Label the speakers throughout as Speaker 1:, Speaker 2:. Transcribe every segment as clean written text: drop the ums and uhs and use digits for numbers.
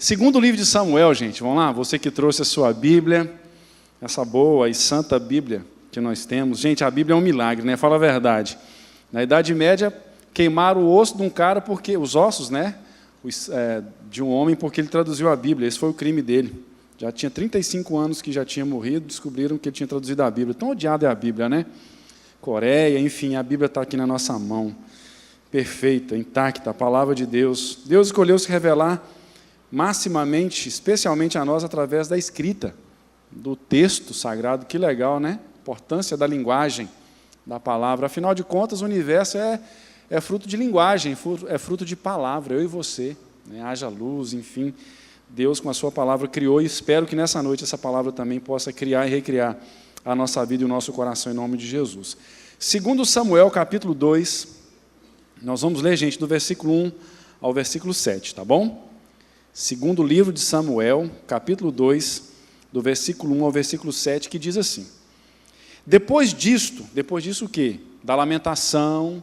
Speaker 1: Segundo livro de Samuel, gente, vamos lá? Você que trouxe a sua Bíblia, essa boa e santa Bíblia que nós temos. Gente, a Bíblia é um milagre, né? Fala a verdade. Na Idade Média, queimaram o osso de um cara, porque os ossos, né? De um homem, porque ele traduziu a Bíblia. Esse foi o crime dele. Já tinha 35 anos que já tinha morrido, descobriram que ele tinha traduzido a Bíblia. Tão odiada é a Bíblia, né? Coreia, enfim, a Bíblia está aqui na nossa mão. Perfeita, intacta, a palavra de Deus. Deus escolheu se revelar maximamente, especialmente a nós, através da escrita, do texto sagrado. Que legal, né? Importância da linguagem, da palavra. Afinal de contas, o universo é fruto de linguagem, é fruto de palavra, eu e você. Né? Haja luz, enfim. Deus, com a sua palavra, criou, e espero que nessa noite essa palavra também possa criar e recriar a nossa vida e o nosso coração, em nome de Jesus. Segundo Samuel, capítulo 2, nós vamos ler, gente, do versículo 1 ao versículo 7, tá bom? Segundo livro de Samuel, capítulo 2, do versículo 1 ao versículo 7, que diz assim: depois disso o quê? Da lamentação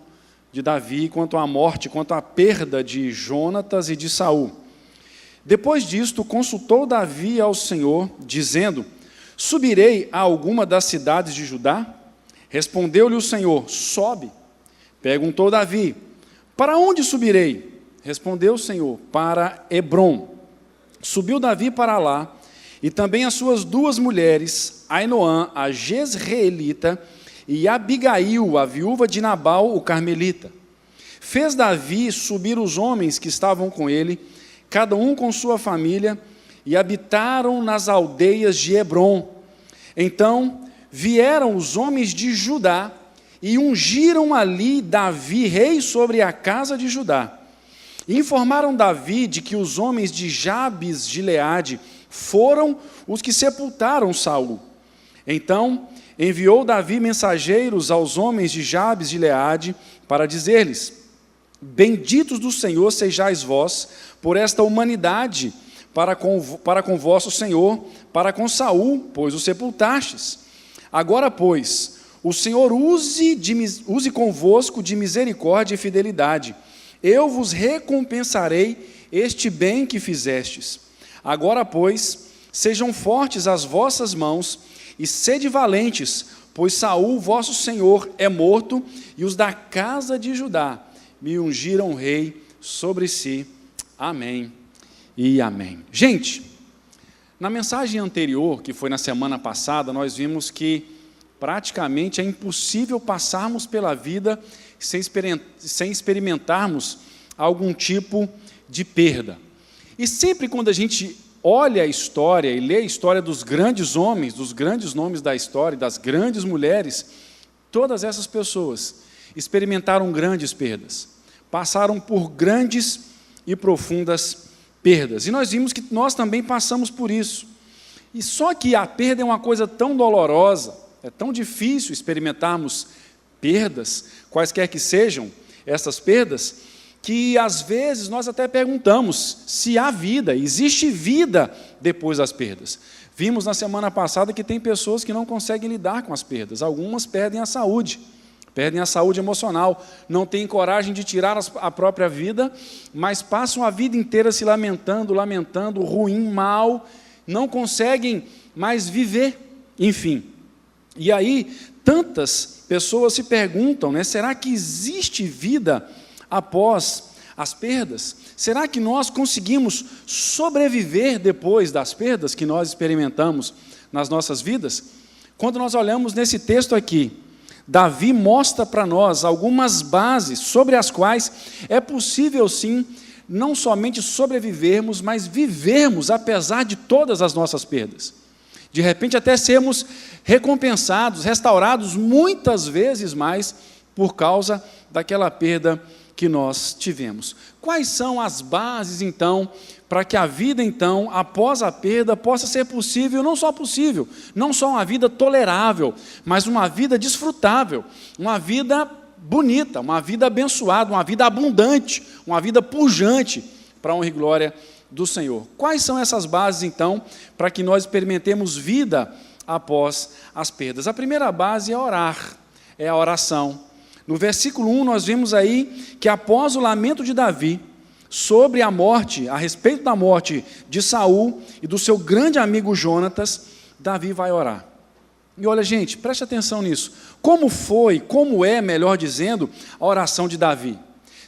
Speaker 1: de Davi quanto à morte, quanto à perda de Jonatas e de Saul. Depois disto, consultou Davi ao Senhor, dizendo: subirei a alguma das cidades de Judá? Respondeu-lhe o Senhor: sobe. Perguntou Davi: para onde subirei? Respondeu o Senhor: para Hebrom. Subiu Davi para lá, e também as suas duas mulheres, Ainoã, a Jezreelita, e Abigail, a viúva de Nabal, o carmelita. Fez Davi subir os homens que estavam com ele, cada um com sua família, e habitaram nas aldeias de Hebrom. Então vieram os homens de Judá, e ungiram ali Davi rei sobre a casa de Judá. E informaram Davi de que os homens de Jabes de Gileade foram os que sepultaram Saul. Então enviou Davi mensageiros aos homens de Jabes de Gileade para dizer-lhes: benditos do Senhor sejais vós por esta humanidade para com vosso Senhor, para com Saul, pois o sepultastes. Agora, pois, o Senhor use convosco de misericórdia e fidelidade. Eu vos recompensarei este bem que fizestes. Agora, pois, sejam fortes as vossas mãos e sede valentes, pois Saul, vosso senhor, é morto, e os da casa de Judá me ungiram rei sobre si. Amém e amém. Gente, na mensagem anterior, que foi na semana passada, nós vimos que praticamente é impossível passarmos pela vida sem experimentarmos algum tipo de perda. E sempre quando a gente olha a história e lê a história dos grandes homens, dos grandes nomes da história, das grandes mulheres, todas essas pessoas experimentaram grandes perdas, passaram por grandes e profundas perdas. E nós vimos que nós também passamos por isso. E só que a perda é uma coisa tão dolorosa, é tão difícil experimentarmos perdas, quaisquer que sejam essas perdas, que às vezes nós até perguntamos se há vida, existe vida depois das perdas. Vimos na semana passada que tem pessoas que não conseguem lidar com as perdas, algumas perdem a saúde emocional, não têm coragem de tirar a própria vida, mas passam a vida inteira se lamentando, ruim, mal, não conseguem mais viver, enfim. E aí, tantas pessoas se perguntam, né, será que existe vida após as perdas? Será que nós conseguimos sobreviver depois das perdas que nós experimentamos nas nossas vidas? Quando nós olhamos nesse texto aqui, Davi mostra para nós algumas bases sobre as quais é possível, sim, não somente sobrevivermos, mas vivermos apesar de todas as nossas perdas. De repente até sermos recompensados, restaurados muitas vezes mais por causa daquela perda que nós tivemos. Quais são as bases, então, para que a vida, então, após a perda, possa ser possível, não só uma vida tolerável, mas uma vida desfrutável, uma vida bonita, uma vida abençoada, uma vida abundante, uma vida pujante, para a honra e glória do Senhor. Quais são essas bases, então, para que nós experimentemos vida após as perdas? A primeira base é orar, é a oração. No versículo 1, nós vemos aí que após o lamento de Davi, sobre a morte, a respeito da morte de Saul e do seu grande amigo Jonatas, Davi vai orar. E olha, gente, preste atenção nisso. Como é, melhor dizendo, a oração de Davi?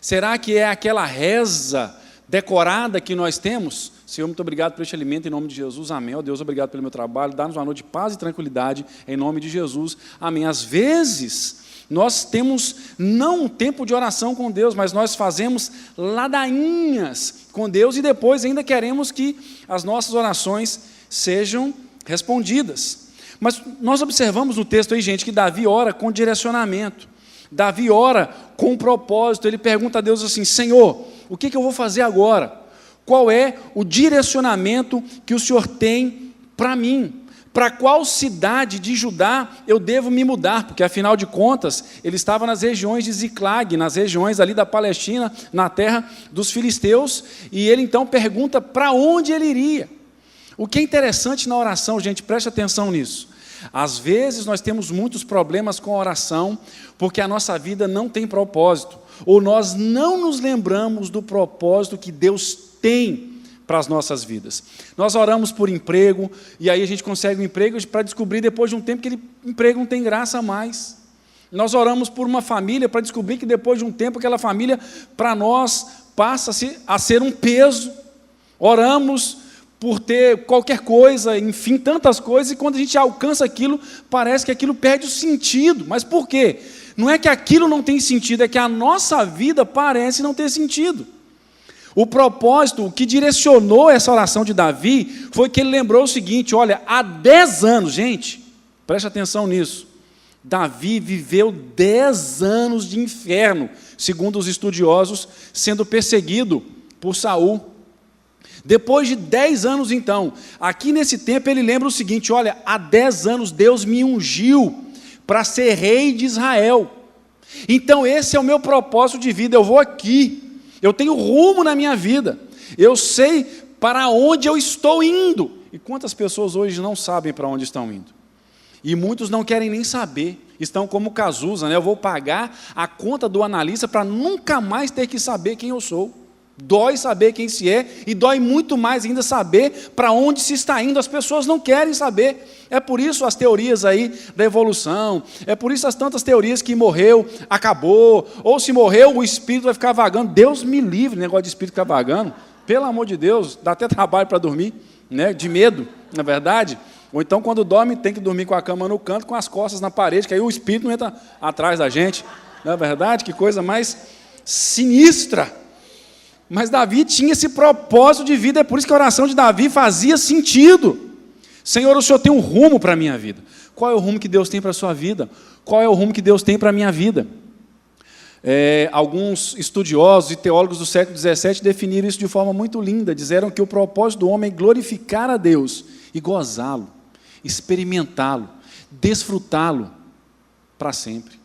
Speaker 1: Será que é aquela reza decorada que nós temos? Senhor, muito obrigado por este alimento, em nome de Jesus, amém. Ó Deus, obrigado pelo meu trabalho, dá-nos uma noite de paz e tranquilidade, em nome de Jesus, amém. Às vezes, nós temos não um tempo de oração com Deus, mas nós fazemos ladainhas com Deus e depois ainda queremos que as nossas orações sejam respondidas. Mas nós observamos no texto aí, gente, que Davi ora com direcionamento. Davi ora com um propósito. Ele pergunta a Deus assim: Senhor, o que eu vou fazer agora? Qual é o direcionamento que o Senhor tem para mim? Para qual cidade de Judá eu devo me mudar? Porque, afinal de contas, ele estava nas regiões de Ziclag, nas regiões ali da Palestina, na terra dos filisteus, e ele então pergunta para onde ele iria. O que é interessante na oração, gente, preste atenção nisso. Às vezes nós temos muitos problemas com a oração, porque a nossa vida não tem propósito, ou nós não nos lembramos do propósito que Deus tem para as nossas vidas. Nós oramos por emprego, e aí a gente consegue um emprego para descobrir depois de um tempo que aquele emprego não tem graça mais. Nós oramos por uma família para descobrir que depois de um tempo aquela família para nós passa a ser um peso. Oramos por ter qualquer coisa, enfim, tantas coisas, e quando a gente alcança aquilo, parece que aquilo perde o sentido. Mas por quê? Não é que aquilo não tem sentido, é que a nossa vida parece não ter sentido. O propósito, o que direcionou essa oração de Davi, foi que ele lembrou o seguinte: olha, há 10 anos, gente, preste atenção nisso, Davi viveu 10 anos de inferno, segundo os estudiosos, sendo perseguido por Saul. Depois de 10 anos, então, aqui nesse tempo ele lembra o seguinte: olha, há 10 anos Deus me ungiu para ser rei de Israel. Então esse é o meu propósito de vida, eu vou aqui, eu tenho rumo na minha vida, eu sei para onde eu estou indo. E quantas pessoas hoje não sabem para onde estão indo? E muitos não querem nem saber, estão como Cazuza, né? Eu vou pagar a conta do analista para nunca mais ter que saber quem eu sou. Dói saber quem se é, e dói muito mais ainda saber para onde se está indo. As pessoas não querem saber. É por isso as teorias aí da evolução, é por isso as tantas teorias que morreu, acabou, ou se morreu o espírito vai ficar vagando. Deus me livre, negócio de espírito ficar vagando, pelo amor de Deus, dá até trabalho para dormir, né? De medo, na é verdade. Ou então quando dorme tem que dormir com a cama no canto, com as costas na parede, que aí o espírito não entra atrás da gente, não é verdade? Que coisa mais sinistra. Mas Davi tinha esse propósito de vida, é por isso que a oração de Davi fazia sentido. Senhor, o Senhor tem um rumo para a minha vida. Qual é o rumo que Deus tem para a sua vida? Qual é o rumo que Deus tem para a minha vida? Alguns estudiosos e teólogos do século XVII definiram isso de forma muito linda. Disseram que o propósito do homem é glorificar a Deus e gozá-lo, experimentá-lo, desfrutá-lo para sempre.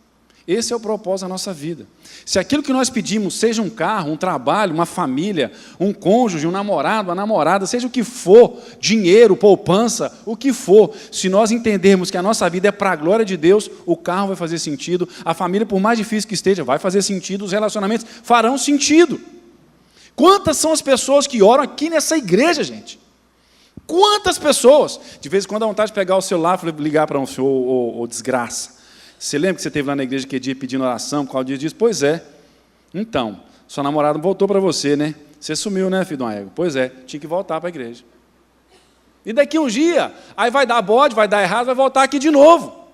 Speaker 1: Esse é o propósito da nossa vida. Se aquilo que nós pedimos, seja um carro, um trabalho, uma família, um cônjuge, um namorado, uma namorada, seja o que for, dinheiro, poupança, o que for, se nós entendermos que a nossa vida é para a glória de Deus, o carro vai fazer sentido, a família, por mais difícil que esteja, vai fazer sentido, os relacionamentos farão sentido. Quantas são as pessoas que oram aqui nessa igreja, gente? Quantas pessoas? De vez em quando dá vontade de pegar o celular e ligar para um senhor, ô desgraça. Você lembra que você esteve lá na igreja que dia pedindo oração, qual dia disso? Pois é. Então, sua namorada voltou para você, né? Você sumiu, né, filho do ego? Pois é, tinha que voltar para a igreja. E daqui um dia, aí vai dar bode, vai dar errado, vai voltar aqui de novo.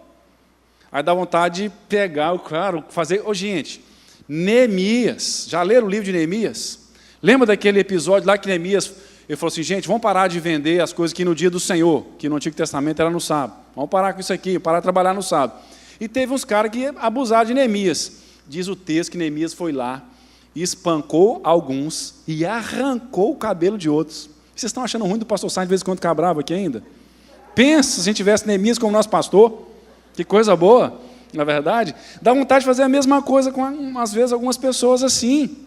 Speaker 1: Aí dá vontade de pegar o cara, fazer... gente, Neemias, já leram o livro de Neemias? Lembra daquele episódio lá que Neemias, ele falou assim, gente, vamos parar de vender as coisas que no dia do Senhor, que no Antigo Testamento era no sábado. Vamos parar com isso aqui, parar de trabalhar no sábado. E teve uns caras que abusaram de Neemias. Diz o texto que Neemias foi lá e espancou alguns e arrancou o cabelo de outros. Vocês estão achando ruim do pastor Sainz de vez em quando ficar bravo aqui ainda? Pensa se a gente tivesse Neemias como nosso pastor. Que coisa boa, na verdade. Dá vontade de fazer a mesma coisa com, às vezes, algumas pessoas assim.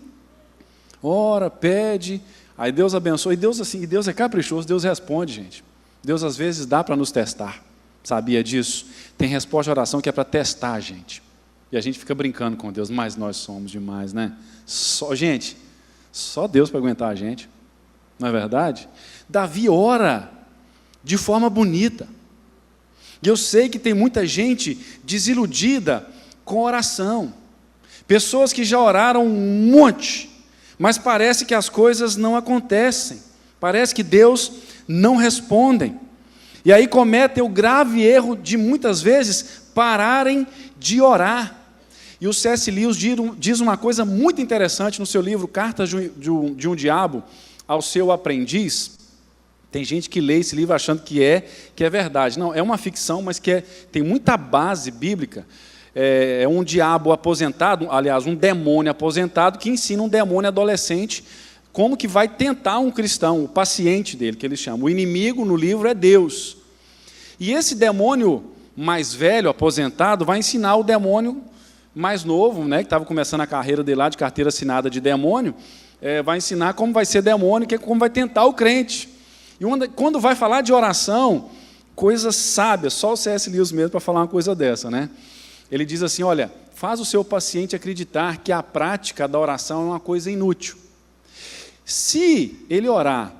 Speaker 1: Ora, pede, aí Deus abençoa. E Deus, assim, Deus é caprichoso, Deus responde, gente. Deus, às vezes, dá para nos testar. Sabia disso? Tem resposta de oração que é para testar a gente. E a gente fica brincando com Deus, mas nós somos demais, né? Gente, Só Deus para aguentar a gente, não é verdade? Davi ora de forma bonita. E eu sei que tem muita gente desiludida com oração. Pessoas que já oraram um monte, mas parece que as coisas não acontecem. Parece que Deus não responde. E aí cometem o grave erro de muitas vezes pararem de orar. E o C.S. Lewis diz uma coisa muito interessante no seu livro Cartas de um Diabo ao Seu Aprendiz. Tem gente que lê esse livro achando que é verdade. Não, é uma ficção, mas que tem muita base bíblica. É um diabo aposentado, aliás, um demônio aposentado, que ensina um demônio adolescente como que vai tentar um cristão, o paciente dele, que eles chamam. O inimigo no livro é Deus. E esse demônio mais velho, aposentado, vai ensinar o demônio mais novo, né, que estava começando a carreira dele lá, de carteira assinada de demônio, vai ensinar como vai ser demônio, como vai tentar o crente. E quando vai falar de oração, coisas sábias, só o C.S. Lewis mesmo para falar uma coisa dessa, né? Ele diz assim, olha, faz o seu paciente acreditar que a prática da oração é uma coisa inútil. Se ele orar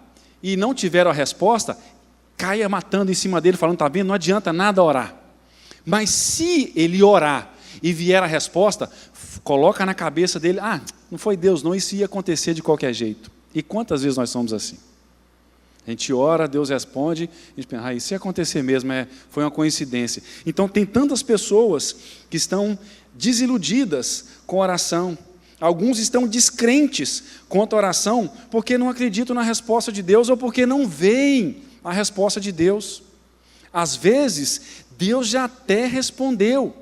Speaker 1: e não tiver a resposta, caia matando em cima dele, falando, está vendo, não adianta nada orar. Mas se ele orar e vier a resposta, coloca na cabeça dele, não foi Deus não, isso ia acontecer de qualquer jeito. E quantas vezes nós somos assim? A gente ora, Deus responde, a gente pensa, isso ia acontecer mesmo, foi uma coincidência. Então tem tantas pessoas que estão desiludidas com a oração. Alguns estão descrentes quanto à oração, porque não acreditam na resposta de Deus, ou porque não veem a resposta de Deus. Às vezes, Deus já até respondeu,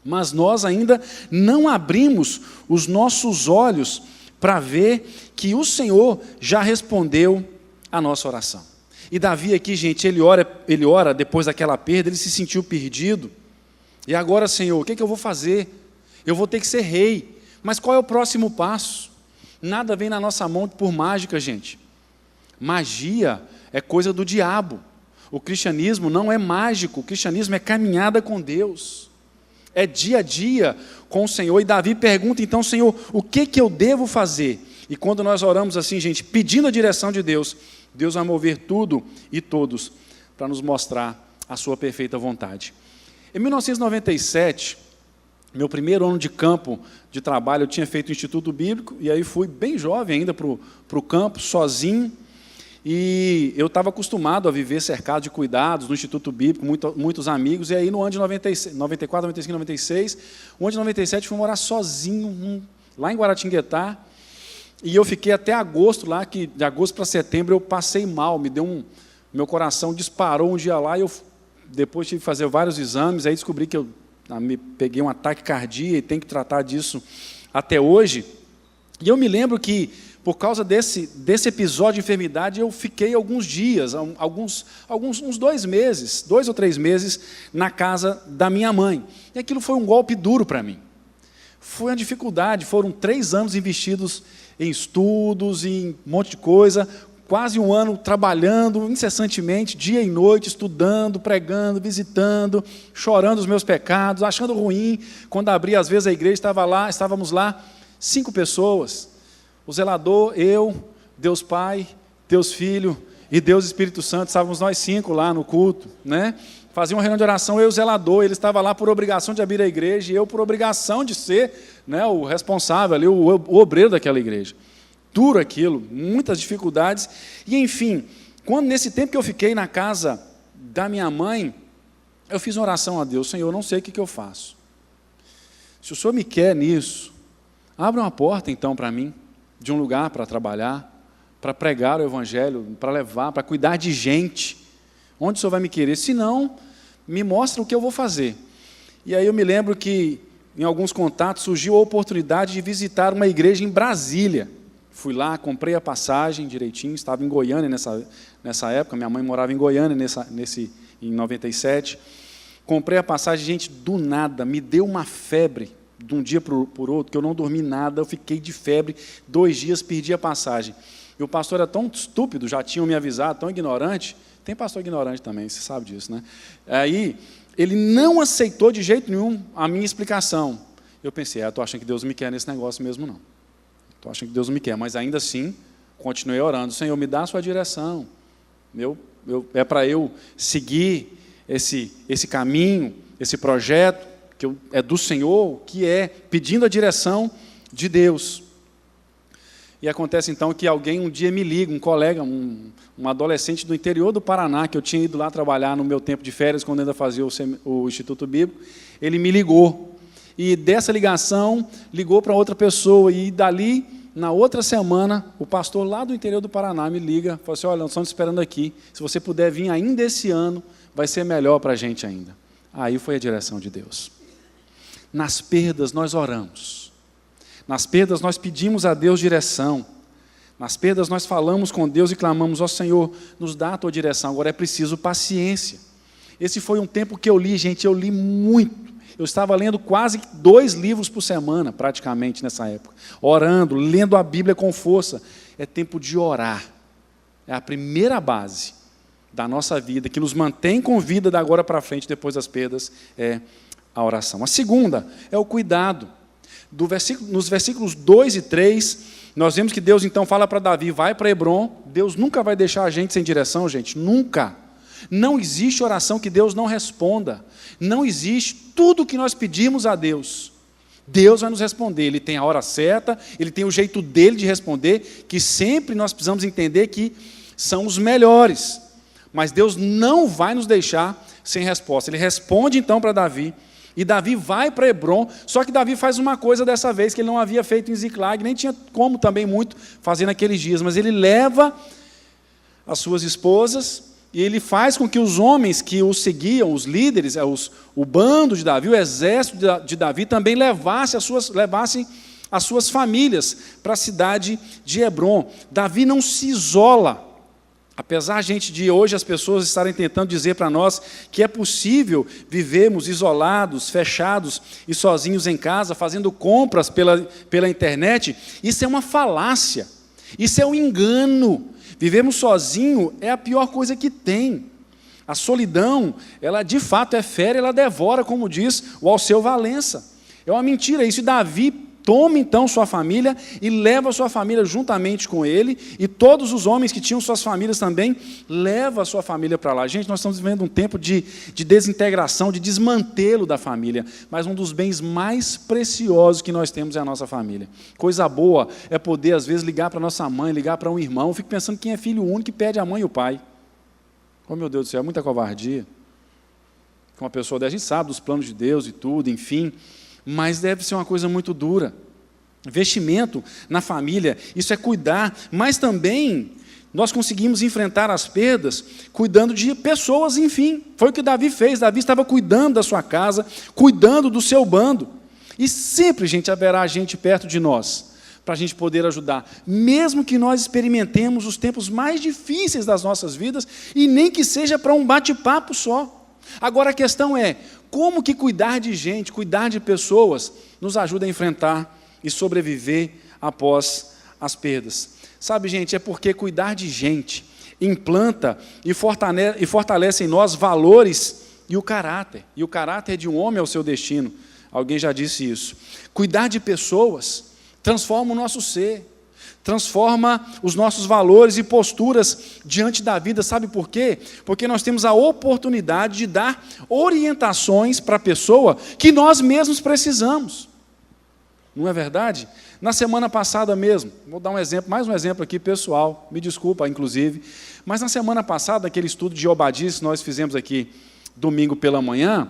Speaker 1: mas nós ainda não abrimos os nossos olhos para ver que o Senhor já respondeu a nossa oração. E Davi aqui, gente, ele ora depois daquela perda, ele se sentiu perdido. E agora, Senhor, o que eu vou fazer? Eu vou ter que ser rei. Mas qual é o próximo passo? Nada vem na nossa mão por mágica, gente. Magia é coisa do diabo. O cristianismo não é mágico, o cristianismo é caminhada com Deus. É dia a dia com o Senhor. E Davi pergunta então, Senhor, o que eu devo fazer? E quando nós oramos assim, gente, pedindo a direção de Deus, Deus vai mover tudo e todos para nos mostrar a sua perfeita vontade. Em 1997, meu primeiro ano de campo de trabalho, eu tinha feito o Instituto Bíblico, e aí fui bem jovem ainda para o campo, sozinho, e eu estava acostumado a viver cercado de cuidados no Instituto Bíblico, muitos amigos, e aí no ano de 94, 95, 96, o ano de 97 fui morar sozinho, lá em Guaratinguetá, e eu fiquei até agosto lá, que de agosto para setembro eu passei mal, meu coração disparou um dia lá, e eu depois tive que fazer vários exames, aí descobri que eu peguei um ataque cardíaco e tenho que tratar disso até hoje. E eu me lembro que, por causa desse episódio de enfermidade, eu fiquei alguns dias, uns 2 meses, 2 ou 3 meses, na casa da minha mãe. E aquilo foi um golpe duro para mim. Foi uma dificuldade, foram 3 anos investidos em estudos, em um monte de coisa, quase um ano trabalhando incessantemente, dia e noite, estudando, pregando, visitando, chorando os meus pecados, achando ruim. Quando abri, às vezes, a igreja, estávamos lá 5 pessoas, o zelador, eu, Deus Pai, Deus Filho e Deus Espírito Santo, estávamos nós 5 lá no culto, né? Fazia uma reunião de oração, eu e o zelador, ele estava lá por obrigação de abrir a igreja, e eu por obrigação de ser, né, o responsável ali, o obreiro daquela igreja. Duro aquilo, muitas dificuldades, e enfim, nesse tempo que eu fiquei na casa da minha mãe, eu fiz uma oração a Deus, Senhor, eu não sei o que eu faço. Se o Senhor me quer nisso, abre uma porta então para mim, de um lugar para trabalhar, para pregar o Evangelho, para levar, para cuidar de gente, onde o Senhor vai me querer, se não, me mostra o que eu vou fazer. E aí eu me lembro que, em alguns contatos, surgiu a oportunidade de visitar uma igreja em Brasília. Fui lá, comprei a passagem direitinho, estava em Goiânia nessa época, minha mãe morava em Goiânia em 97. Comprei a passagem, gente, do nada, me deu uma febre, de um dia para o outro, que eu não dormi nada, eu fiquei de febre, 2 dias, perdi a passagem. E o pastor era tão estúpido, já tinham me avisado, tão ignorante, tem pastor ignorante também, você sabe disso, né? Aí, ele não aceitou de jeito nenhum a minha explicação. Eu pensei, estou achando que Deus me quer nesse negócio mesmo, não. estou achando que Deus não me quer, mas ainda assim, continuei orando, Senhor, me dá a sua direção, é para eu seguir esse caminho, esse projeto, é do Senhor, que é pedindo a direção de Deus. E acontece então que alguém um dia me liga, um colega, um adolescente do interior do Paraná, que eu tinha ido lá trabalhar no meu tempo de férias, quando ainda fazia o Instituto Bíblico, ele me ligou. E dessa ligação, ligou para outra pessoa, e dali, na outra semana, o pastor lá do interior do Paraná me liga, falou assim, olha, nós estamos esperando aqui, se você puder vir ainda esse ano, vai ser melhor para a gente ainda. Aí foi a direção de Deus. Nas perdas nós oramos, nas perdas nós pedimos a Deus direção, nas perdas nós falamos com Deus e clamamos, ó Senhor, nos dá a tua direção, agora é preciso paciência. Esse foi um tempo que eu li, gente, eu li muito, eu estava lendo quase 2 livros por semana, praticamente nessa época, orando, lendo a Bíblia com força. É tempo de orar, é a primeira base da nossa vida, que nos mantém com vida da agora para frente, depois das perdas, é a oração. A segunda é o cuidado. Nos versículos 2 e 3, nós vemos que Deus então fala para Davi, vai para Hebrom. Deus nunca vai deixar a gente sem direção, gente, nunca. Não existe oração que Deus não responda, não existe. Tudo que nós pedimos a Deus, Deus vai nos responder. Ele tem a hora certa, Ele tem o jeito dele de responder, que sempre nós precisamos entender que são os melhores. Mas Deus não vai nos deixar sem resposta. Ele responde então para Davi, e Davi vai para Hebrom, só que Davi faz uma coisa dessa vez, que ele não havia feito em Ziclag, nem tinha como também muito fazer naqueles dias, mas ele leva as suas esposas, e ele faz com que os homens que o seguiam, os líderes, o bando de Davi, o exército de Davi, também levassem as suas famílias para a cidade de Hebrom. Davi não se isola. Apesar, gente, de hoje as pessoas estarem tentando dizer para nós que é possível vivermos isolados, fechados e sozinhos em casa, fazendo compras pela internet, isso é uma falácia, isso é um engano. Vivermos sozinho é a pior coisa que tem. A solidão, ela de fato é fera, ela devora, como diz o Alceu Valença. É uma mentira isso, e Davi toma então sua família e leva a sua família juntamente com ele, e todos os homens que tinham suas famílias também, leva a sua família para lá. Gente, nós estamos vivendo um tempo de desintegração, de desmantelo da família, mas um dos bens mais preciosos que nós temos é a nossa família. Coisa boa é poder, às vezes, ligar para nossa mãe, ligar para um irmão. Eu fico pensando quem é filho único que pede a mãe e o pai. Oh, meu Deus do céu, é muita covardia. Uma pessoa dessa, a gente sabe dos planos de Deus e tudo, enfim, mas deve ser uma coisa muito dura. Investimento na família, isso é cuidar, mas também nós conseguimos enfrentar as perdas cuidando de pessoas, enfim. Foi o que Davi fez. Davi estava cuidando da sua casa, cuidando do seu bando. E sempre, gente, haverá gente perto de nós para a gente poder ajudar, mesmo que nós experimentemos os tempos mais difíceis das nossas vidas, e nem que seja para um bate-papo só. Agora a questão é, como que cuidar de gente, cuidar de pessoas, nos ajuda a enfrentar e sobreviver após as perdas? Sabe, gente, é porque cuidar de gente implanta e fortalece em nós valores e o caráter de um homem é o seu destino. Alguém já disse isso. Cuidar de pessoas transforma o nosso ser, transforma os nossos valores e posturas diante da vida. Sabe por quê? Porque nós temos a oportunidade de dar orientações para a pessoa que nós mesmos precisamos. Não é verdade? Na semana passada mesmo, vou dar um exemplo, mais um exemplo aqui pessoal, me desculpa, inclusive, mas na semana passada, aquele estudo de Obadias que nós fizemos aqui domingo pela manhã,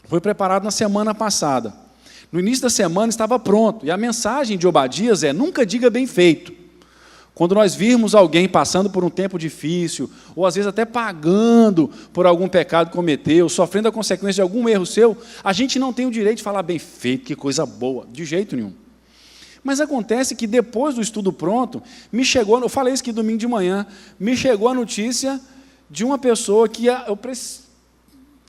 Speaker 1: foi preparado na semana passada. No início da semana estava pronto, e a mensagem de Obadias é: nunca diga bem feito. Quando nós virmos alguém passando por um tempo difícil, ou às vezes até pagando por algum pecado que cometeu, sofrendo a consequência de algum erro seu, a gente não tem o direito de falar bem feito, que coisa boa, de jeito nenhum. Mas acontece que depois do estudo pronto, me chegou, eu falei isso aqui domingo de manhã, me chegou a notícia de uma pessoa que eu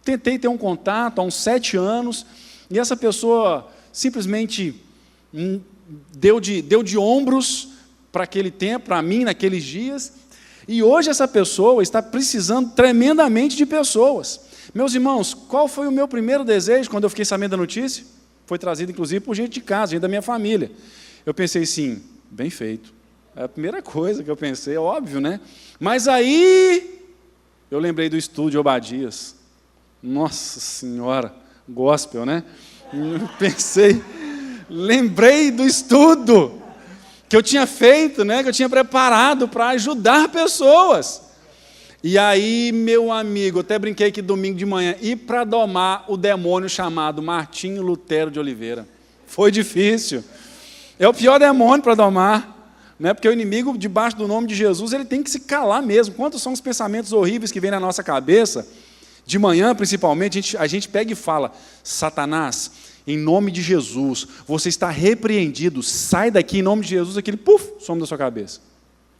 Speaker 1: tentei ter um contato há uns 7 anos, e essa pessoa simplesmente deu de ombros para aquele tempo, para mim, naqueles dias, e hoje essa pessoa está precisando tremendamente de pessoas. Meus irmãos, qual foi o meu primeiro desejo quando eu fiquei sabendo da notícia? Foi trazido, inclusive, por gente de casa, gente da minha família. Eu pensei assim, Bem feito. É a primeira coisa que eu pensei, é óbvio, né? Mas aí, eu lembrei do estudo de Obadias. Nossa Senhora, gospel, né? Lembrei do estudo que eu tinha feito, né? Que eu tinha preparado para ajudar pessoas. E aí, meu amigo, eu até brinquei que domingo de manhã, ir para domar o demônio chamado Martinho Lutero de Oliveira. Foi difícil. É o pior demônio para domar, né? Porque o inimigo, debaixo do nome de Jesus, ele tem que se calar mesmo. Quantos são os pensamentos horríveis que vêm na nossa cabeça? De manhã, principalmente, a gente pega e fala: Satanás, em nome de Jesus, você está repreendido, sai daqui em nome de Jesus, aquele some da sua cabeça.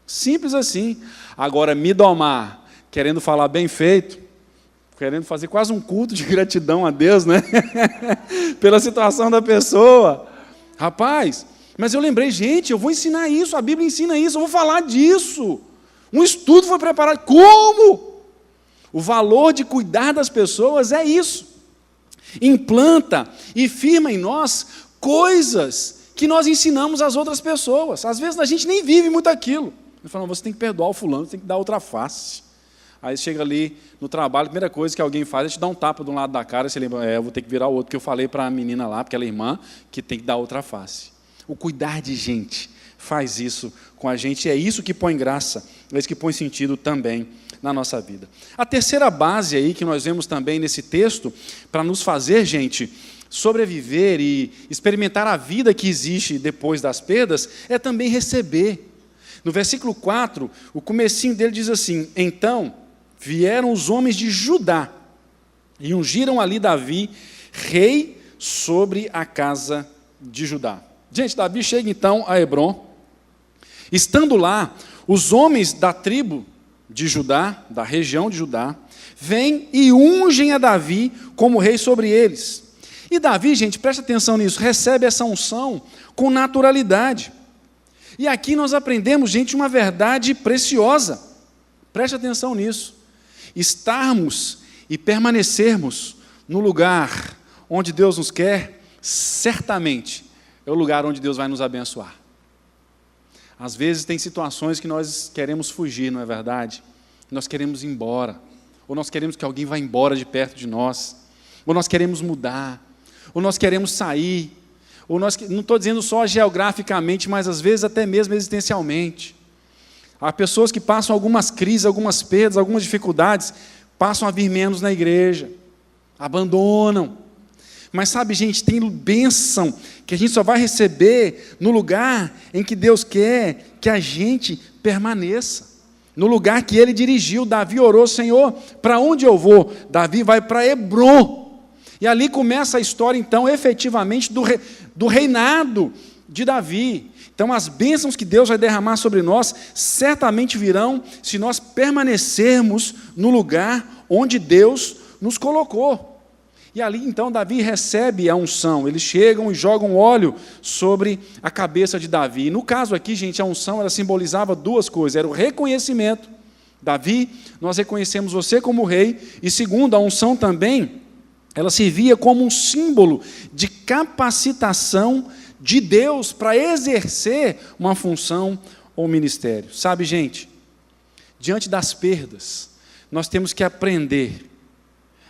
Speaker 1: Simples assim. Agora, me domar, querendo falar bem feito, querendo fazer quase um culto de gratidão a Deus, né? Pela situação da pessoa. Rapaz, mas eu lembrei, gente, eu vou ensinar isso, a Bíblia ensina isso, eu vou falar disso. Um estudo foi preparado. Como? O valor de cuidar das pessoas é isso. Implanta e firma em nós coisas que nós ensinamos às outras pessoas. Às vezes a gente nem vive muito aquilo. Ele fala: você tem que perdoar o fulano, você tem que dar outra face. Aí chega ali no trabalho, a primeira coisa que alguém faz é te dar um tapa de um lado da cara, e você lembra: eu vou ter que virar o outro, que eu falei para a menina lá, porque ela é irmã, que tem que dar outra face. O cuidar de gente faz isso com a gente, e é isso que põe graça, é isso que põe sentido também na nossa vida. A terceira base aí que nós vemos também nesse texto, para nos fazer, gente, sobreviver e experimentar a vida que existe depois das perdas, é também receber. No versículo 4, o comecinho dele diz assim: então vieram os homens de Judá e ungiram ali Davi, rei sobre a casa de Judá. Gente, Davi chega então a Hebrom. Estando lá, os homens da tribo de Judá, da região de Judá, vêm e ungem a Davi como rei sobre eles. E Davi, gente, presta atenção nisso, recebe essa unção com naturalidade. E aqui nós aprendemos, gente, uma verdade preciosa. Preste atenção nisso. Estarmos e permanecermos no lugar onde Deus nos quer, certamente é o lugar onde Deus vai nos abençoar. Às vezes tem situações que nós queremos fugir, não é verdade? Nós queremos ir embora, ou nós queremos que alguém vá embora de perto de nós, ou nós queremos mudar, ou nós queremos sair, ou nós, não estou dizendo só geograficamente, mas às vezes até mesmo existencialmente. Há pessoas que passam algumas crises, algumas perdas, algumas dificuldades, passam a vir menos na igreja, abandonam. Mas sabe, gente, tem bênção que a gente só vai receber no lugar em que Deus quer que a gente permaneça. No lugar que Ele dirigiu. Davi orou: Senhor, para onde eu vou? Davi vai para Hebrom. E ali começa a história, então, efetivamente, do reinado de Davi. Então, as bênçãos que Deus vai derramar sobre nós, certamente virão se nós permanecermos no lugar onde Deus nos colocou. E ali, então, Davi recebe a unção. Eles chegam e jogam óleo sobre a cabeça de Davi. E no caso aqui, gente, a unção, ela simbolizava duas coisas. Era o reconhecimento. Davi, nós reconhecemos você como rei. E segundo, a unção também, ela servia como um símbolo de capacitação de Deus para exercer uma função ou ministério. Sabe, gente, diante das perdas, nós temos que aprender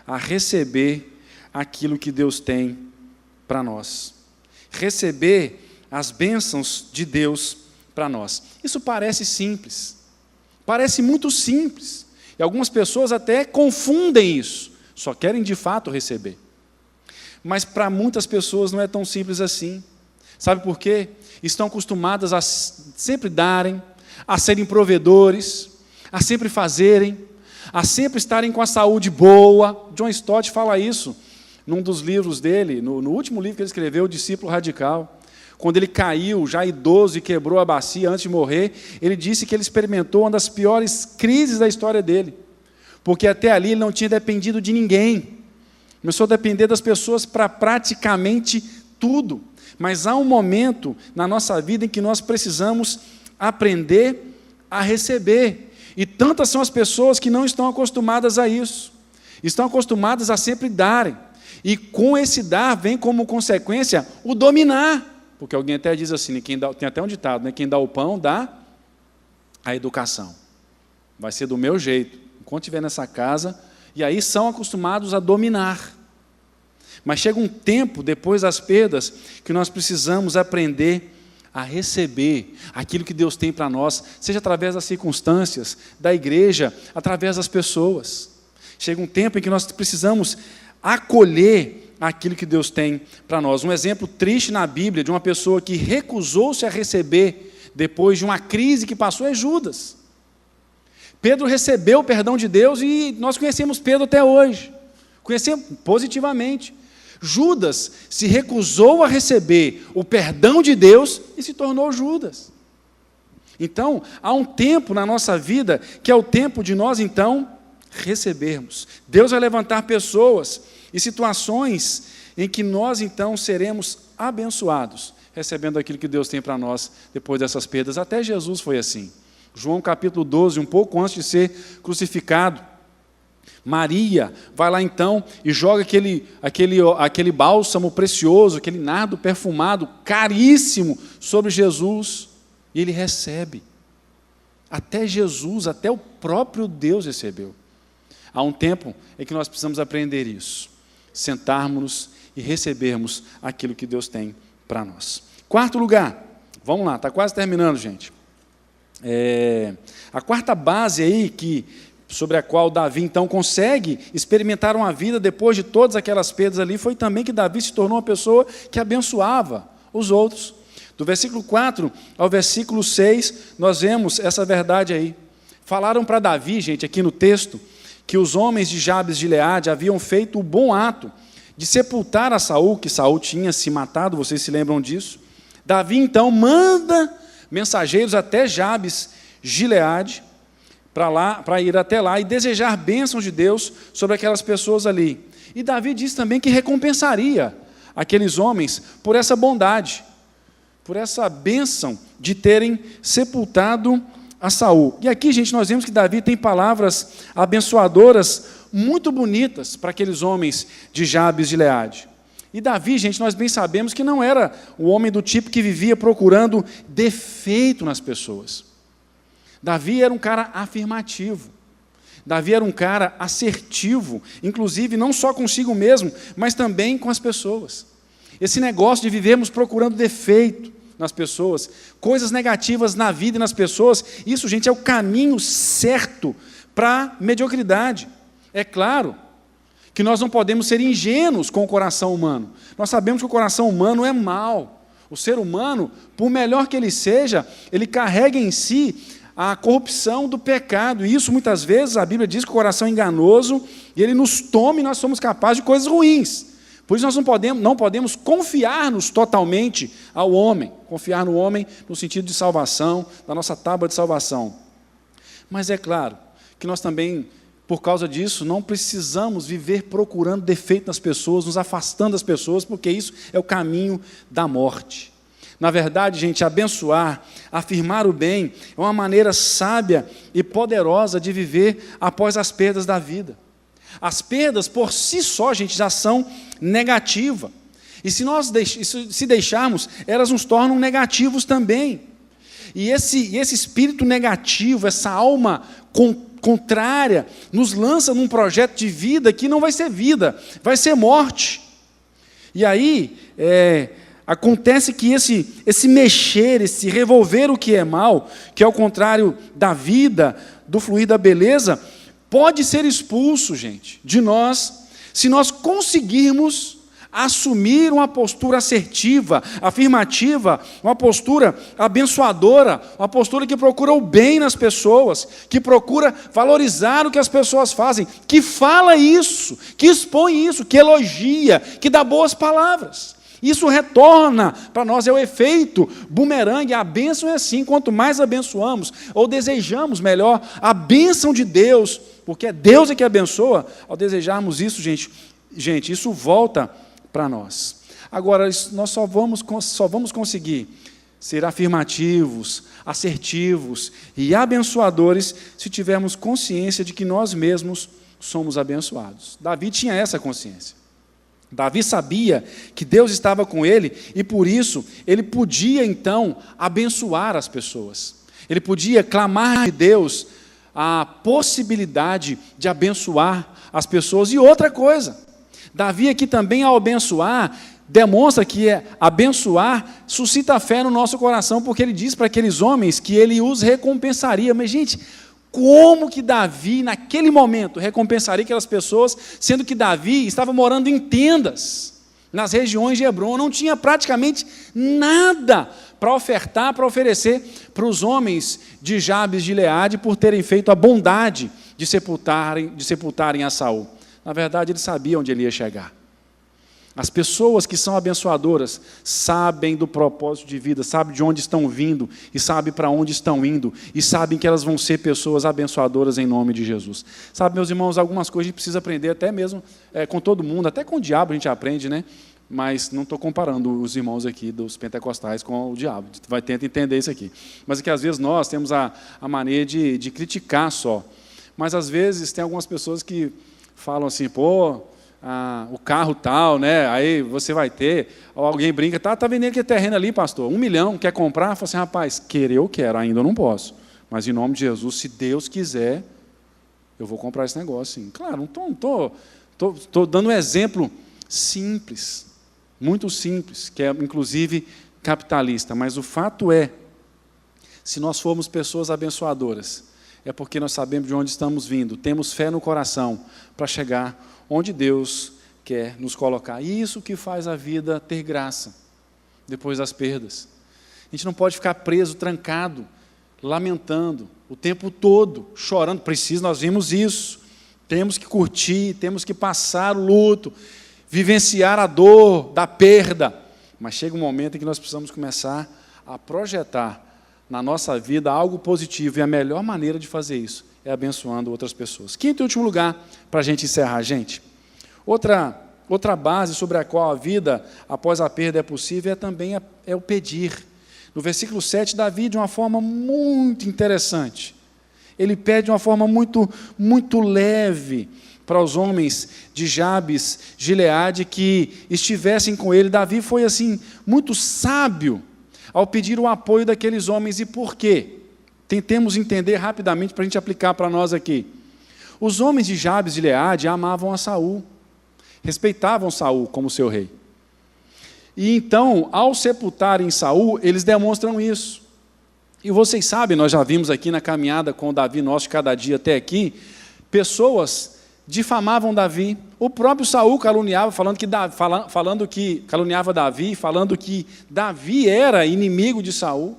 Speaker 1: a receber aquilo que Deus tem para nós. Receber as bênçãos de Deus para nós. Isso parece simples. Parece muito simples. E algumas pessoas até confundem isso. Só querem de fato receber. Mas para muitas pessoas não é tão simples assim. Sabe por quê? Estão acostumadas a sempre darem, a serem provedores, a sempre fazerem, a sempre estarem com a saúde boa. John Stott fala isso num dos livros dele, no último livro que ele escreveu, O Discípulo Radical. Quando ele caiu, já idoso, e quebrou a bacia antes de morrer, ele disse que ele experimentou uma das piores crises da história dele, porque até ali ele não tinha dependido de ninguém, começou a depender das pessoas para praticamente tudo. Mas há um momento na nossa vida em que nós precisamos aprender a receber, e tantas são as pessoas que não estão acostumadas a isso, estão acostumadas a sempre darem, e com esse dar vem como consequência o dominar, Porque alguém até diz assim, tem até um ditado, né? Quem dá o pão, dá a educação. Vai ser do meu jeito, enquanto estiver nessa casa, e aí são acostumados a dominar. Mas chega um tempo, depois das perdas, que nós precisamos aprender a receber aquilo que Deus tem para nós, seja através das circunstâncias, da igreja, através das pessoas. Chega um tempo em que nós precisamos acolher aquilo que Deus tem para nós. Um exemplo triste na Bíblia de uma pessoa que recusou-se a receber depois de uma crise que passou é Judas. Pedro recebeu o perdão de Deus e nós conhecemos Pedro até hoje. Conhecemos positivamente. Judas se recusou a receber o perdão de Deus e se tornou Judas. Então, há um tempo na nossa vida que é o tempo de nós, então, recebermos. Deus vai levantar pessoas e situações em que nós, então, seremos abençoados, recebendo aquilo que Deus tem para nós depois dessas perdas. Até Jesus foi assim. João capítulo 12, um pouco antes de ser crucificado, Maria vai lá então e joga aquele bálsamo precioso, aquele nardo perfumado, caríssimo, sobre Jesus, e ele recebe. Até Jesus, até o próprio Deus recebeu. Há um tempo em que nós precisamos aprender isso, sentarmos-nos e recebermos aquilo que Deus tem para nós. Quarto lugar, vamos lá, está quase terminando, gente. A quarta base aí sobre a qual Davi então consegue experimentar uma vida depois de todas aquelas perdas ali, foi também que Davi se tornou uma pessoa que abençoava os outros. Do versículo 4 ao versículo 6, nós vemos essa verdade aí. Falaram para Davi, gente, aqui no texto, que os homens de Jabes de Gileade haviam feito o bom ato de sepultar a Saul, que Saul tinha se matado, vocês se lembram disso? Davi então manda mensageiros até Jabes Gileade, para ir até lá e desejar bênçãos de Deus sobre aquelas pessoas ali. E Davi diz também que recompensaria aqueles homens por essa bondade, por essa bênção de terem sepultado a Saul. E aqui, gente, nós vemos que Davi tem palavras abençoadoras muito bonitas para aqueles homens de Jabes de Gileade. E Davi, gente, nós bem sabemos que não era o homem do tipo que vivia procurando defeito nas pessoas. Davi era um cara afirmativo. Davi era um cara assertivo, inclusive não só consigo mesmo, mas também com as pessoas. Esse negócio de vivermos procurando defeito nas pessoas, coisas negativas na vida e nas pessoas, isso, gente, é o caminho certo para a mediocridade. É claro que nós não podemos ser ingênuos com o coração humano. Nós sabemos que o coração humano é mau. O ser humano, por melhor que ele seja, ele carrega em si a corrupção do pecado, e isso muitas vezes a Bíblia diz que o coração é enganoso, e ele nos toma e nós somos capazes de coisas ruins. Por isso nós não podemos confiar-nos totalmente ao homem, confiar no homem no sentido de salvação, da nossa tábua de salvação. Mas é claro que nós também, por causa disso, não precisamos viver procurando defeito nas pessoas, nos afastando das pessoas, porque isso é o caminho da morte. Na verdade, gente, abençoar, afirmar o bem, é uma maneira sábia e poderosa de viver após as perdas da vida. As perdas, por si só, gente, já são negativas. E se deixarmos, elas nos tornam negativos também. E esse espírito negativo, essa alma contrária, nos lança num projeto de vida que não vai ser vida, vai ser morte. E aí, acontece que esse mexer, esse revolver o que é mal, que é o contrário da vida, do fluir da beleza, pode ser expulso, gente, de nós, se nós conseguirmos assumir uma postura assertiva, afirmativa, uma postura abençoadora, uma postura que procura o bem nas pessoas, que procura valorizar o que as pessoas fazem, que fala isso, que expõe isso, que elogia, que dá boas palavras. Isso retorna para nós, é o efeito bumerangue. A bênção é assim, quanto mais abençoamos, ou desejamos melhor, a bênção de Deus, porque é Deus que abençoa, ao desejarmos isso, gente, isso volta para nós. Agora, nós só vamos conseguir ser afirmativos, assertivos e abençoadores se tivermos consciência de que nós mesmos somos abençoados. Davi tinha essa consciência. Davi sabia que Deus estava com ele e, por isso, ele podia, então, abençoar as pessoas. Ele podia clamar de Deus a possibilidade de abençoar as pessoas. E outra coisa, Davi aqui também, ao abençoar, demonstra que abençoar suscita fé no nosso coração, porque ele diz para aqueles homens que ele os recompensaria. Mas, gente, como que Davi, naquele momento, recompensaria aquelas pessoas, sendo que Davi estava morando em tendas, nas regiões de Hebrom, não tinha praticamente nada para ofertar, para oferecer para os homens de Jabes de Gileade, por terem feito a bondade de sepultarem a Saul. Na verdade, ele sabia onde ele ia chegar. As pessoas que são abençoadoras sabem do propósito de vida, sabem de onde estão vindo e sabem para onde estão indo e sabem que elas vão ser pessoas abençoadoras em nome de Jesus. Sabe, meus irmãos, algumas coisas a gente precisa aprender até mesmo com todo mundo, até com o diabo a gente aprende, né? Mas não estou comparando os irmãos aqui dos pentecostais com o diabo. A gente vai tentar entender isso aqui. Mas é que às vezes nós temos a mania de criticar só. Mas às vezes tem algumas pessoas que falam assim, pô, o carro tal, né? Aí você vai ter, ou alguém brinca, tá vendendo aquele terreno ali, pastor, 1 milhão, quer comprar? Fala assim, rapaz, querer eu quero, ainda eu não posso. Mas em nome de Jesus, se Deus quiser, eu vou comprar esse negócio, sim. Claro, não estou dando um exemplo simples, muito simples, que é inclusive capitalista, mas o fato é, se nós formos pessoas abençoadoras, é porque nós sabemos de onde estamos vindo, temos fé no coração para chegar onde Deus quer nos colocar. E isso que faz a vida ter graça, depois das perdas. A gente não pode ficar preso, trancado, lamentando, o tempo todo, chorando. Nós vimos isso. Temos que curtir, temos que passar o luto, vivenciar a dor da perda. Mas chega um momento em que nós precisamos começar a projetar na nossa vida algo positivo. E a melhor maneira de fazer isso é abençoando outras pessoas. Quinto e último lugar, para a gente encerrar, gente. Outra base sobre a qual a vida após a perda é possível também o pedir. No versículo 7, Davi, de uma forma muito interessante, ele pede de uma forma muito, muito leve para os homens de Jabes, Gileade, que estivessem com ele. Davi foi assim, muito sábio ao pedir o apoio daqueles homens. E por quê? Tentemos entender rapidamente para a gente aplicar para nós aqui. Os homens de Jabes e Gileade amavam a Saul, respeitavam Saul como seu rei. E então, ao sepultarem Saul, eles demonstram isso. E vocês sabem, nós já vimos aqui na caminhada com o Davi nosso, cada dia até aqui, pessoas difamavam Davi. O próprio Saul caluniava, caluniava Davi, falando que Davi era inimigo de Saul.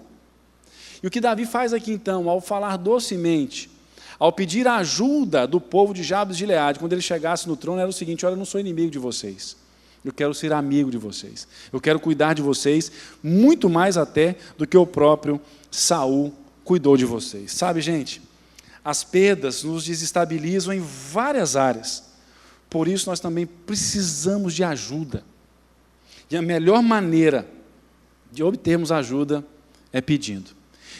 Speaker 1: E o que Davi faz aqui então, ao falar docemente, ao pedir a ajuda do povo de Jabes e Gileade, quando ele chegasse no trono, era o seguinte: olha, eu não sou inimigo de vocês, eu quero ser amigo de vocês, eu quero cuidar de vocês, muito mais até do que o próprio Saul cuidou de vocês. Sabe, gente, as perdas nos desestabilizam em várias áreas, por isso nós também precisamos de ajuda, e a melhor maneira de obtermos ajuda é pedindo.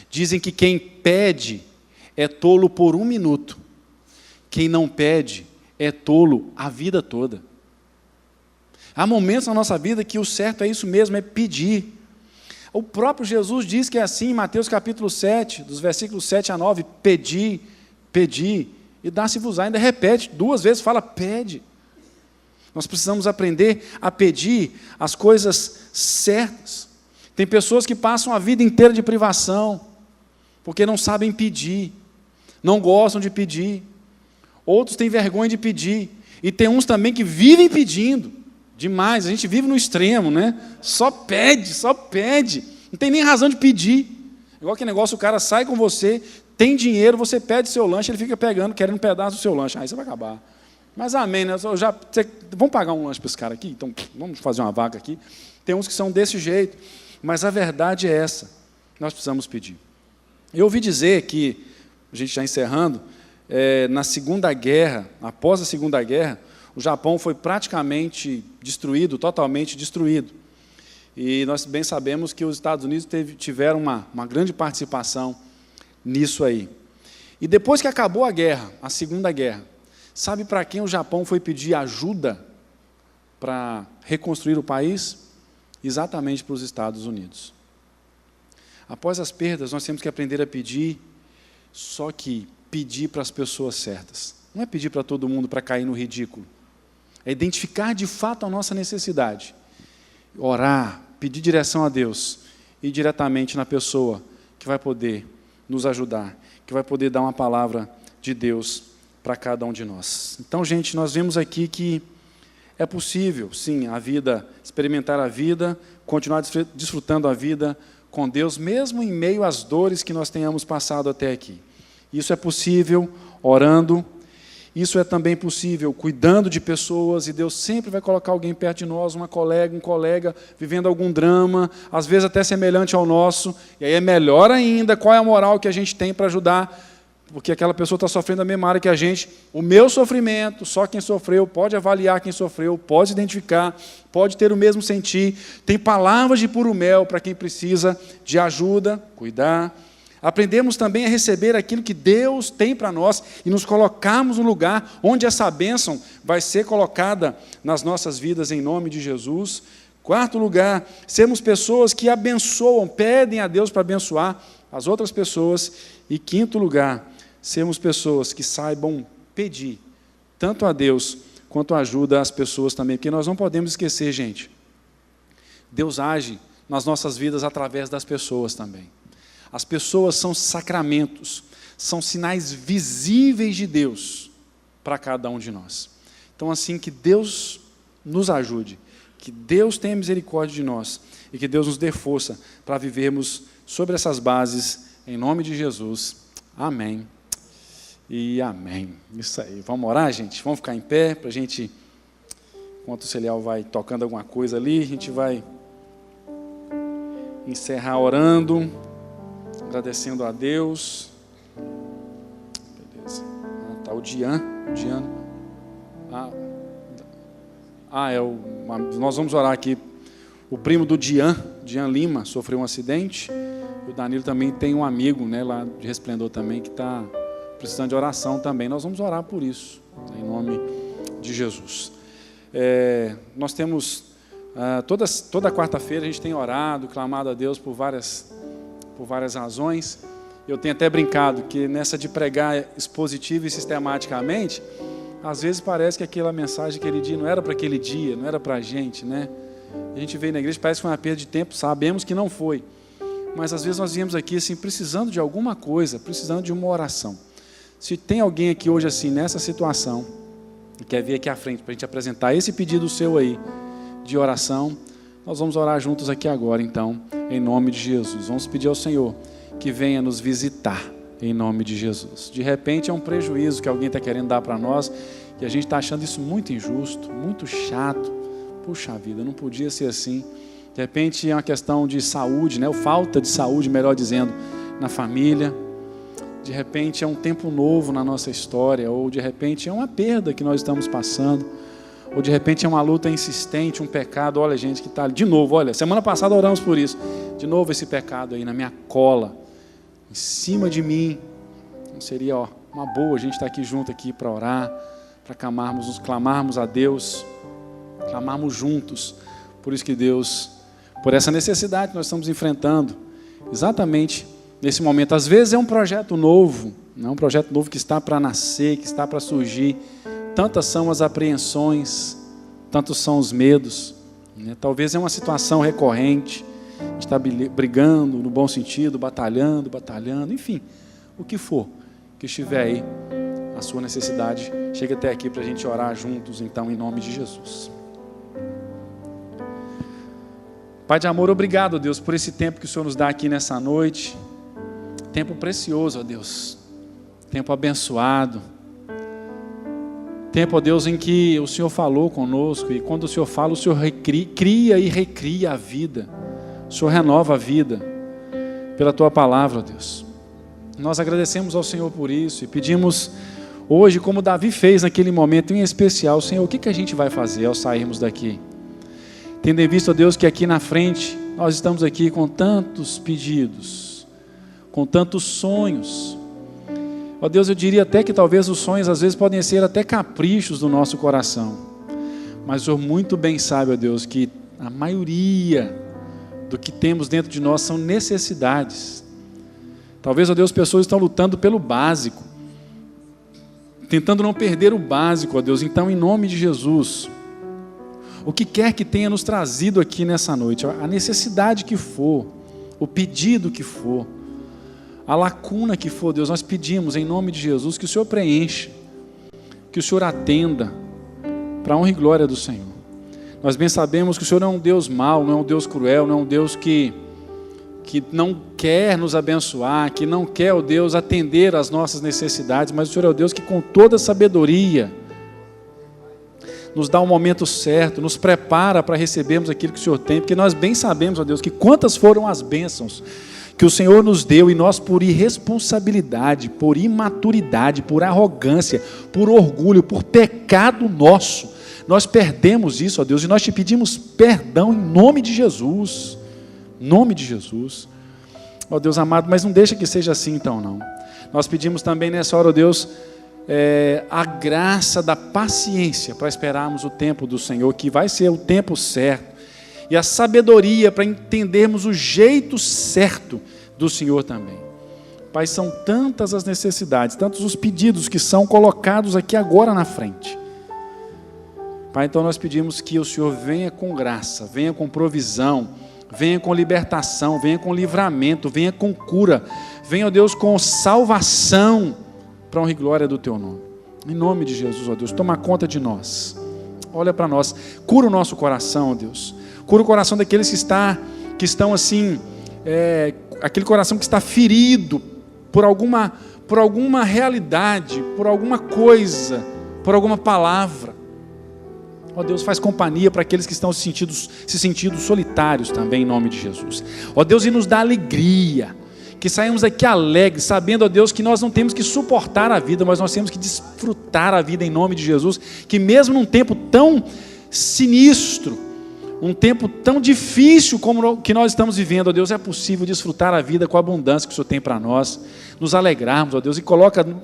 Speaker 1: Dizem que quem pede é tolo por 1 minuto, quem não pede é tolo a vida toda. Há momentos na nossa vida que o certo é isso mesmo, é pedir. O próprio Jesus diz que é assim, em Mateus capítulo 7, dos versículos 7 a 9, pedi, pedi, e dá-se-vos-á, ainda repete 2 vezes, fala pede. Nós precisamos aprender a pedir as coisas certas. Tem pessoas que passam a vida inteira de privação, porque não sabem pedir, não gostam de pedir. Outros têm vergonha de pedir. E tem uns também que vivem pedindo demais. A gente vive no extremo, né? Só pede, só pede. Não tem nem razão de pedir. Igual aquele negócio, o cara sai com você, tem dinheiro, você pede seu lanche, ele fica pegando, querendo um pedaço do seu lanche. Aí você vai acabar. Mas amém, né? Vamos pagar um lanche para esse cara aqui? Então, vamos fazer uma vaca aqui. Tem uns que são desse jeito. Mas a verdade é essa. Nós precisamos pedir. Eu ouvi dizer que, a gente já encerrando, na Segunda Guerra, após a Segunda Guerra, o Japão foi praticamente destruído, totalmente destruído. E nós bem sabemos que os Estados Unidos tiveram uma grande participação nisso aí. E depois que acabou a guerra, a Segunda Guerra, sabe para quem o Japão foi pedir ajuda? para reconstruir o país? Exatamente para os Estados Unidos. Após as perdas, nós temos que aprender a pedir, só que pedir para as pessoas certas. Não é pedir para todo mundo para cair no ridículo. É identificar de fato a nossa necessidade. Orar, pedir direção a Deus e diretamente na pessoa que vai poder nos ajudar, que vai poder dar uma palavra de Deus para cada um de nós. Então, gente, nós vemos aqui que é possível, sim, a vida, experimentar a vida, continuar desfrutando a vida com Deus, mesmo em meio às dores que nós tenhamos passado até aqui. Isso é possível orando, isso é também possível cuidando de pessoas, e Deus sempre vai colocar alguém perto de nós, uma colega, um colega, vivendo algum drama, às vezes até semelhante ao nosso, e aí é melhor ainda, qual é a moral que a gente tem para ajudar, porque aquela pessoa está sofrendo a mesma área que a gente. O meu sofrimento, só quem sofreu pode avaliar quem sofreu, pode identificar, pode ter o mesmo sentir. Tem palavras de puro mel para quem precisa de ajuda, cuidar. Aprendemos também a receber aquilo que Deus tem para nós e nos colocarmos no lugar onde essa bênção vai ser colocada nas nossas vidas em nome de Jesus. Quarto lugar, sermos pessoas que abençoam, pedem a Deus para abençoar as outras pessoas. E quinto lugar, sermos pessoas que saibam pedir, tanto a Deus quanto ajuda às pessoas também, porque nós não podemos esquecer, gente, Deus age nas nossas vidas através das pessoas também. As pessoas são sacramentos, são sinais visíveis de Deus para cada um de nós. Então, assim, que Deus nos ajude, que Deus tenha misericórdia de nós e que Deus nos dê força para vivermos sobre essas bases, em nome de Jesus. Amém. E amém. Isso aí. Vamos orar, gente? Vamos ficar em pé para a gente, enquanto o Celial vai tocando alguma coisa ali, a gente vai encerrar orando, agradecendo a Deus. Beleza. Tá o Dian. Nós vamos orar aqui. O primo do Dian Lima, sofreu um acidente. O Danilo também tem um amigo, né, lá de Resplendor também, que está precisando de oração também. Nós vamos orar por isso, em nome de Jesus. Nós temos, toda quarta-feira a gente tem orado, clamado a Deus por várias razões. Eu tenho até brincado que nessa de pregar expositivo e sistematicamente, às vezes parece que aquela mensagem, aquele dia, não era para aquele dia, não era para a gente, né? A gente veio na igreja, parece que foi uma perda de tempo, sabemos que não foi. Mas às vezes nós viemos aqui assim, precisando de alguma coisa, precisando de uma oração. Se tem alguém aqui hoje assim, nessa situação, e quer vir aqui à frente para a gente apresentar esse pedido seu aí, de oração, nós vamos orar juntos aqui agora, então, em nome de Jesus. Vamos pedir ao Senhor que venha nos visitar, em nome de Jesus. De repente é um prejuízo que alguém está querendo dar para nós, e a gente está achando isso muito injusto, muito chato. Puxa vida, não podia ser assim. De repente é uma questão de saúde, né? Ou falta de saúde, melhor dizendo, na família. De repente é um tempo novo na nossa história, ou de repente é uma perda que nós estamos passando, ou de repente é uma luta insistente, um pecado. Olha, gente, que está de novo, olha, semana passada oramos por isso, de novo esse pecado aí na minha cola, em cima de mim. Não seria uma boa a gente estar aqui junto aqui para orar, para clamarmos a Deus, clamarmos juntos. Por isso que Deus, por essa necessidade que nós estamos enfrentando, exatamente nesse momento, às vezes é um projeto novo, não é um projeto novo que está para nascer, que está para surgir. Tantas são as apreensões, tantos são os medos, né? Talvez é uma situação recorrente, a gente está brigando no bom sentido, batalhando, enfim, o que for que estiver aí, a sua necessidade, chega até aqui para a gente orar juntos, então, em nome de Jesus. Pai de amor, obrigado, Deus, por esse tempo que o Senhor nos dá aqui nessa noite. Tempo precioso, ó Deus. Tempo abençoado. Tempo, ó Deus, em que o Senhor falou conosco. E quando o Senhor fala, o Senhor cria e recria a vida. O Senhor renova a vida pela Tua palavra, ó Deus. Nós agradecemos ao Senhor por isso. E pedimos hoje, como Davi fez naquele momento em especial, Senhor, o que a gente vai fazer ao sairmos daqui? Tendo em vista, ó Deus, que aqui na frente, nós estamos aqui com tantos pedidos, com tantos sonhos. Ó Deus, eu diria até que talvez os sonhos às vezes podem ser até caprichos do nosso coração. Mas o Senhor muito bem sabe, ó Deus, que a maioria do que temos dentro de nós são necessidades. Talvez, ó Deus, pessoas estão lutando pelo básico, tentando não perder o básico, ó Deus. Então, em nome de Jesus, o que quer que tenha nos trazido aqui nessa noite, a necessidade que for, o pedido que for, a lacuna que for, Deus, nós pedimos em nome de Jesus que o Senhor preencha, que o Senhor atenda, para a honra e glória do Senhor. Nós bem sabemos que o Senhor não é um Deus mau, não é um Deus cruel, não é um Deus que não quer nos abençoar, que não quer, ó Deus, atender às nossas necessidades, mas o Senhor é o Deus que com toda sabedoria nos dá um momento certo, nos prepara para recebermos aquilo que o Senhor tem, porque nós bem sabemos, ó Deus, que quantas foram as bênçãos que o Senhor nos deu, e nós por irresponsabilidade, por imaturidade, por arrogância, por orgulho, por pecado nosso, nós perdemos isso, ó Deus, e nós te pedimos perdão em nome de Jesus, em nome de Jesus, ó Deus amado, mas não deixa que seja assim então não. Nós pedimos também nessa hora, ó Deus, a graça da paciência para esperarmos o tempo do Senhor, que vai ser o tempo certo, e a sabedoria para entendermos o jeito certo do Senhor também. Pai, são tantas as necessidades, tantos os pedidos que são colocados aqui agora na frente. Pai, então nós pedimos que o Senhor venha com graça, venha com provisão, venha com libertação, venha com livramento, venha com cura, venha, ó Deus, com salvação, para a honra e glória do Teu nome. Em nome de Jesus, ó Deus, toma conta de nós. Olha para nós, cura o nosso coração, ó Deus. Cura o coração daqueles que estão assim, aquele coração que está ferido por alguma realidade, por alguma coisa, por alguma palavra. Ó Deus, faz companhia para aqueles que estão se sentindo solitários também, em nome de Jesus. Ó Deus, e nos dá alegria, que saímos aqui alegres, sabendo, ó Deus, que nós não temos que suportar a vida, mas nós temos que desfrutar a vida em nome de Jesus, que mesmo num tempo tão sinistro, um tempo tão difícil como o que nós estamos vivendo, ó Deus, é possível desfrutar a vida com a abundância que o Senhor tem para nós, nos alegrarmos, ó Deus, e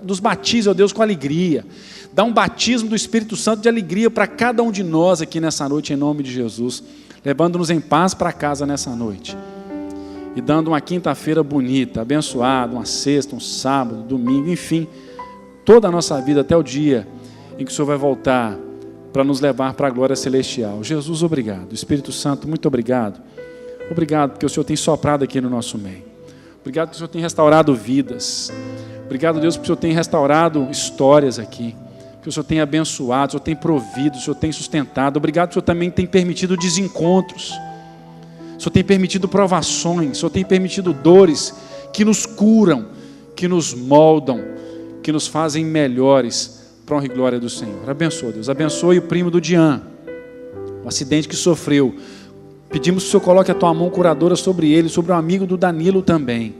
Speaker 1: nos batiza, ó Deus, com alegria, dá um batismo do Espírito Santo de alegria para cada um de nós aqui nessa noite, em nome de Jesus, levando-nos em paz para casa nessa noite, e dando uma quinta-feira bonita, abençoada, uma sexta, um sábado, domingo, enfim, toda a nossa vida até o dia em que o Senhor vai voltar para nos levar para a glória celestial. Jesus, obrigado. Espírito Santo, muito obrigado. Obrigado porque o Senhor tem soprado aqui no nosso meio. Obrigado porque o Senhor tem restaurado vidas. Obrigado, Deus, porque o Senhor tem restaurado histórias aqui. Que o Senhor tem abençoado, o Senhor tem provido, o Senhor tem sustentado. Obrigado porque o Senhor também tem permitido desencontros. O Senhor tem permitido provações, o Senhor tem permitido dores que nos curam, que nos moldam, que nos fazem melhores para a honra e glória do Senhor. Abençoa, Deus. Abençoe o primo do Dian, o acidente que sofreu. Pedimos que o Senhor coloque a tua mão curadora sobre ele, sobre o amigo do Danilo também.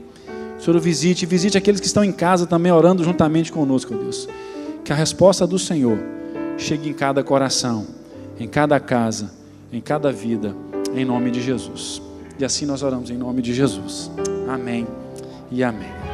Speaker 1: O Senhor visite aqueles que estão em casa também, orando juntamente conosco, Deus. Que a resposta do Senhor chegue em cada coração, em cada casa, em cada vida, em nome de Jesus. E assim nós oramos em nome de Jesus. Amém e amém.